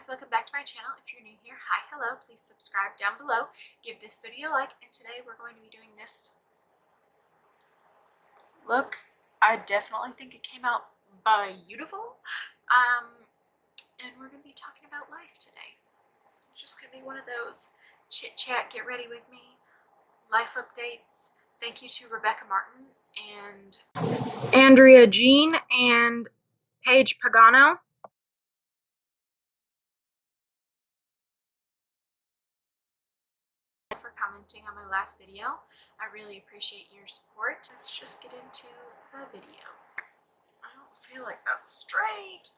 guys, welcome back to my channel. If you're new here, hi, hello, please subscribe down below, give this video a like, and today we're going to be doing this look. I definitely think it came out beautiful, and we're going to be talking about life today. It's just going to be one of those chit chat, get ready with me, life updates. Thank you to Rebecca Martin and Andrea Jean and Paige Pagano for commenting on my last video. I really appreciate your support. Let's just get into the video. I don't feel like that's straight.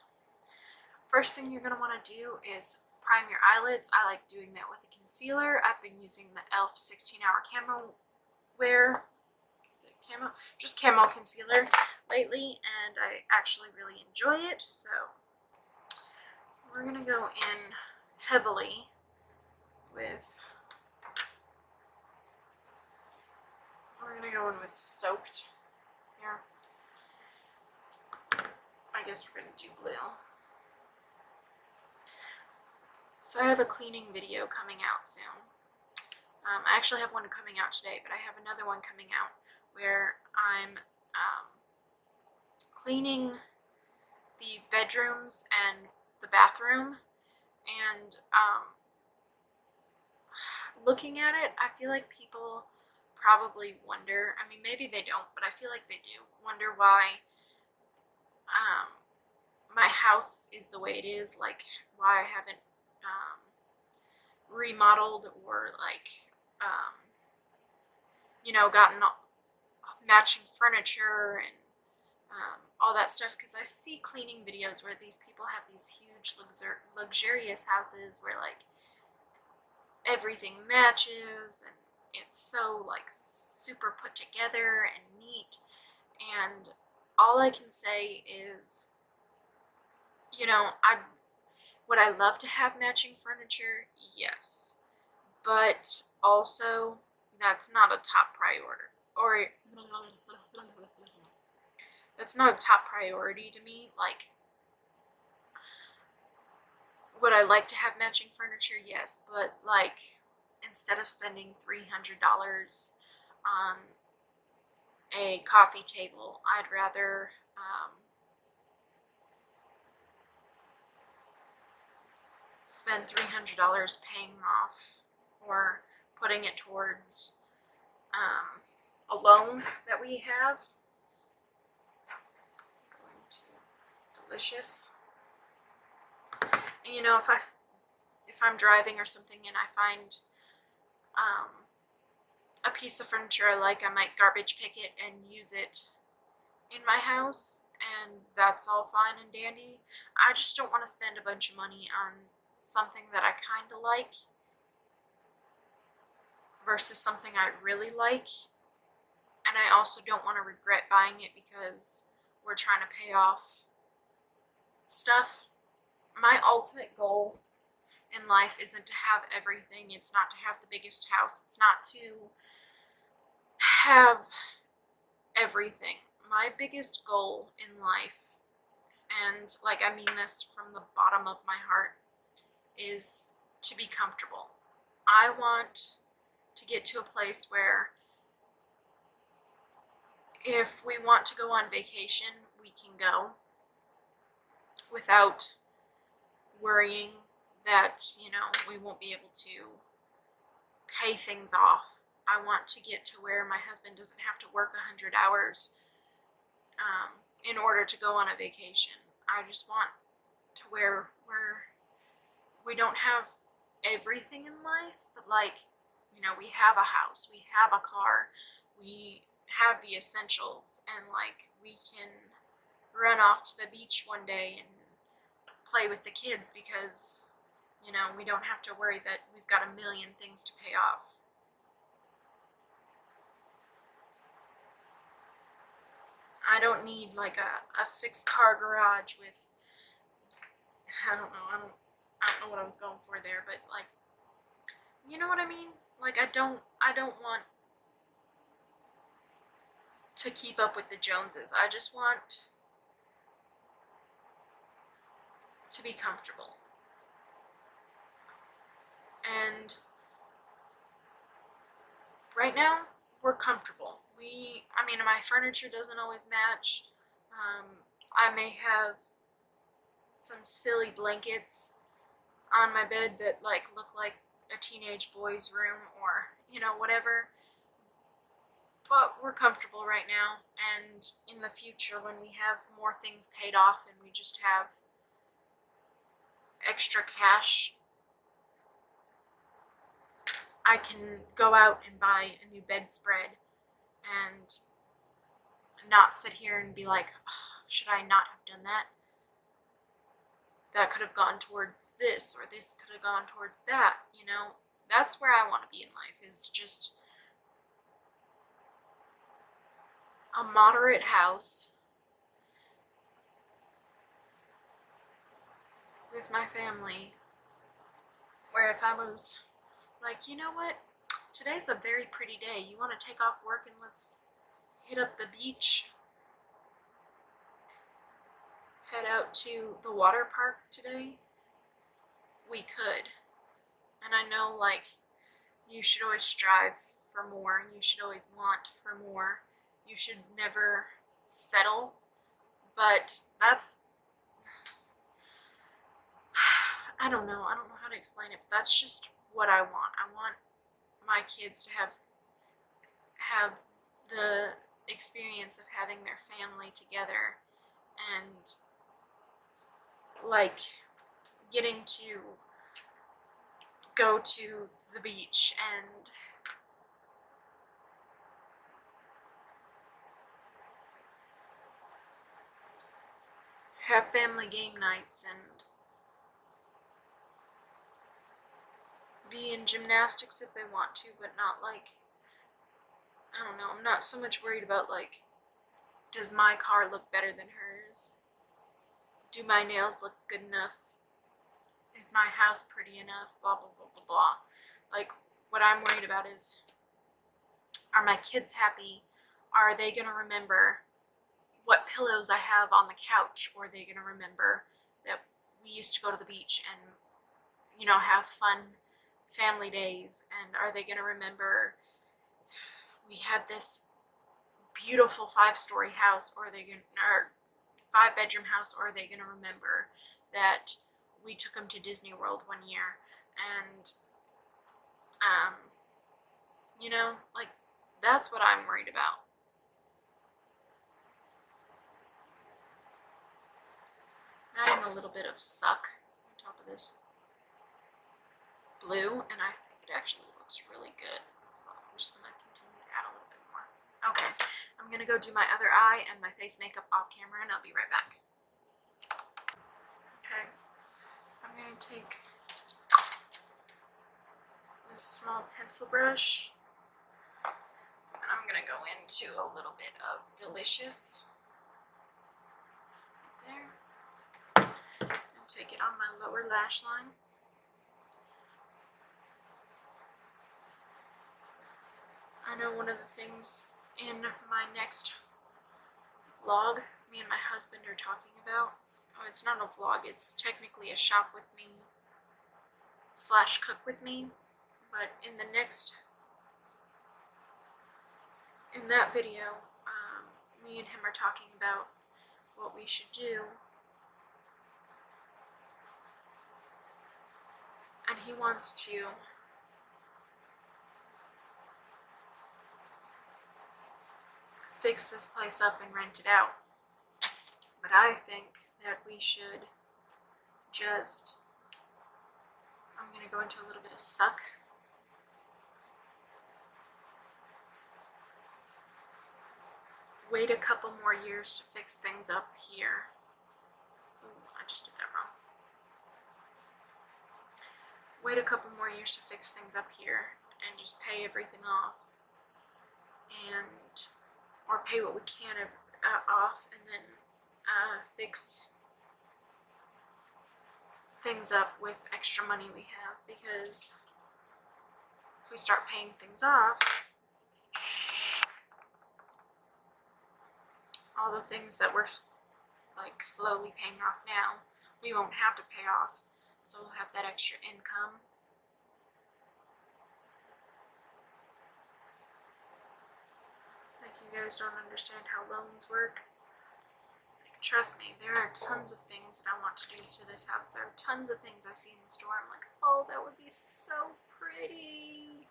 First thing you're going to want to do is prime your eyelids. I like doing that with a concealer. I've been using the e.l.f. 16-Hour Camo Wear. Is it camo? Just camo concealer lately, and I actually really enjoy it. So we're going to go in heavily with... We're going to go in with Soaked here. I guess we're going to do blue. So I have a cleaning video coming out soon. I actually have one coming out today, but I have another one coming out where I'm cleaning the bedrooms and the bathroom, and looking at it, I feel like people probably wonder, I mean maybe they don't, but I feel like they do wonder why my house is the way it is, like why I haven't remodeled or like you know, gotten matching furniture and all that stuff, because I see cleaning videos where these people have these huge luxurious houses where like everything matches and it's so like super put together and neat, and all I can say is, you know, would I love to have matching furniture? Yes, but also that's not a top priority, or that's not a top priority to me. Like, would I like to have matching furniture? Yes, but like instead of spending $300 on a coffee table, I'd rather spend $300 paying off or putting it towards a loan that we have. Going to Delicious. And you know, if I'm driving or something and I find a piece of furniture I like, I might garbage pick it and use it in my house, and that's all fine and dandy. I just don't want to spend a bunch of money on something that I kind of like versus something I really like, and I also don't want to regret buying it because we're trying to pay off stuff. My ultimate goal in life isn't to have everything. It's not to have the biggest house. It's not to have everything. My biggest goal in life, and like I mean this from the bottom of my heart, is to be comfortable. I want to get to a place where if we want to go on vacation, we can go without worrying that, you know, we won't be able to pay things off. I want to get to where my husband doesn't have to work 100 hours in order to go on a vacation. I just want to where we don't have everything in life, but like, you know, we have a house, we have a car, we have the essentials, and like we can run off to the beach one day and play with the kids because, you know, we don't have to worry that we've got a million things to pay off. I don't need like a 6-car garage with, I don't know what I was going for there, but like, you know what I mean? Like I don't want to keep up with the Joneses. I just want to be comfortable. And right now, we're comfortable. I mean, my furniture doesn't always match. I may have some silly blankets on my bed that like look like a teenage boy's room, or whatever, but we're comfortable right now. And in the future, when we have more things paid off and we just have extra cash, I can go out and buy a new bedspread and not sit here and be like, oh, should I not have done that? That could have gone towards this, or this could have gone towards that. That's where I want to be in life, is just a moderate house with my family, where if I was like, you know what, today's a very pretty day, you want to take off work and let's hit up the beach, head out to the water park today, we could. And I know, like, you should always strive for more, and you should always want for more. You should never settle, but that's, I don't know how to explain it, but that's just what I want. I want my kids to have the experience of having their family together, and like getting to go to the beach and have family game nights and be in gymnastics if they want to, but not like, I don't know, I'm not so much worried about like, does my car look better than hers? Do my nails look good enough? Is my house pretty enough? Blah, blah, blah, blah, blah. Like, what I'm worried about is, are my kids happy? Are they going to remember what pillows I have on the couch? Or are they going to remember that we used to go to the beach and, have fun family days? And are they going to remember we had this beautiful 5-story house, or or 5-bedroom house? Or are they going to remember that we took them to Disney World one year? And, like, that's what I'm worried about. Adding a little bit of suck on top of this blue, and I think it actually looks really good. So I'm just going to continue to add a little bit more. Okay, I'm going to go do my other eye and my face makeup off camera, and I'll be right back. Okay, I'm going to take this small pencil brush, and I'm going to go into a little bit of Delicious right there, and take it on my lower lash line. I know one of the things in my next vlog me and my husband are talking about, oh, it's not a vlog, it's technically a shop with me / cook with me, but in that video, me and him are talking about what we should do, and he wants to fix this place up and rent it out. But I think that we should just, I'm going to go into a little bit of suck. Wait a couple more years to fix things up here. Ooh, I just did that wrong. Wait a couple more years to fix things up here and just pay everything off, or pay what we can off, and then fix things up with extra money we have, because if we start paying things off, all the things that we're like slowly paying off now, we won't have to pay off, so we'll have that extra income. You guys don't understand how loans work. Like, trust me, there are tons of things that I want to do to this house. There are tons of things I see in the store. I'm like, oh, that would be so pretty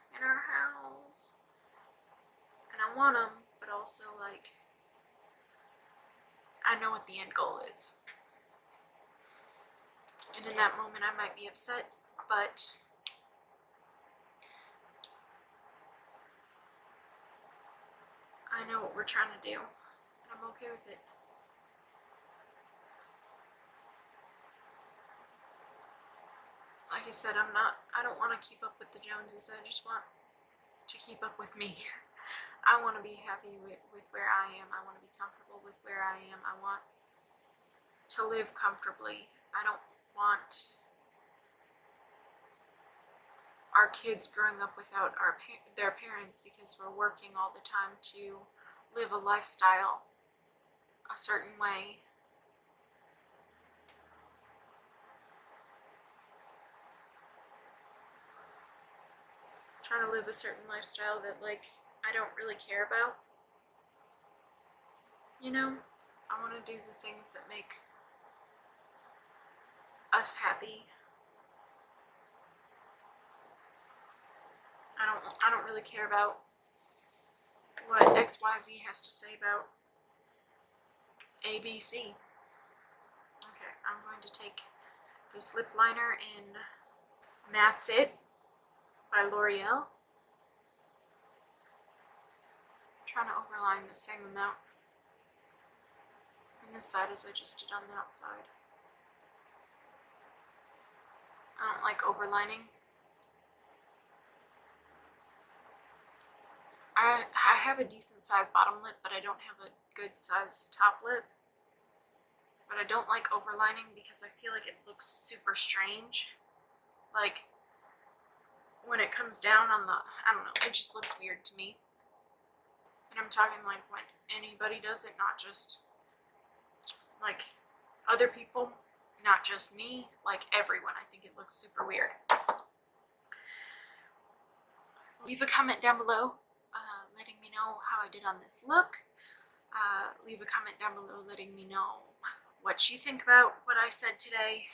in our house. And I want them, but also, like, I know what the end goal is. And in that moment, I might be upset, but I know what we're trying to do, and I'm okay with it. Like I said, I don't want to keep up with the Joneses. I just want to keep up with me. I want to be happy with where I am. I want to be comfortable with where I am. I want to live comfortably. I don't want our kids growing up without their parents because we're working all the time to live a lifestyle a certain way. Trying to live a certain lifestyle that, like, I don't really care about. You know, I want to do the things that make us happy. I don't really care about what XYZ has to say about ABC. Okay, I'm going to take this lip liner in Mattes It by L'Oreal. I'm trying to overline the same amount on this side as I just did on that side. I don't like overlining. I have a decent sized bottom lip, but I don't have a good sized top lip. But I don't like overlining because I feel like it looks super strange. Like, when it comes down on the, I don't know, it just looks weird to me. And I'm talking like when anybody does it, not just like other people, not just me, like everyone. I think it looks super weird. Leave a comment down below letting me know how I did on this look. Leave a comment down below letting me know what you think about what I said today.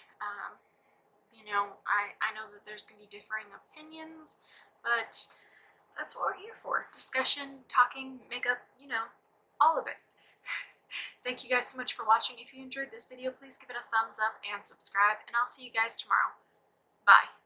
You know, I know that there's going to be differing opinions, but that's what we're here for. Discussion, talking, makeup, you know, all of it. Thank you guys so much for watching. If you enjoyed this video, please give it a thumbs up and subscribe, and I'll see you guys tomorrow. Bye.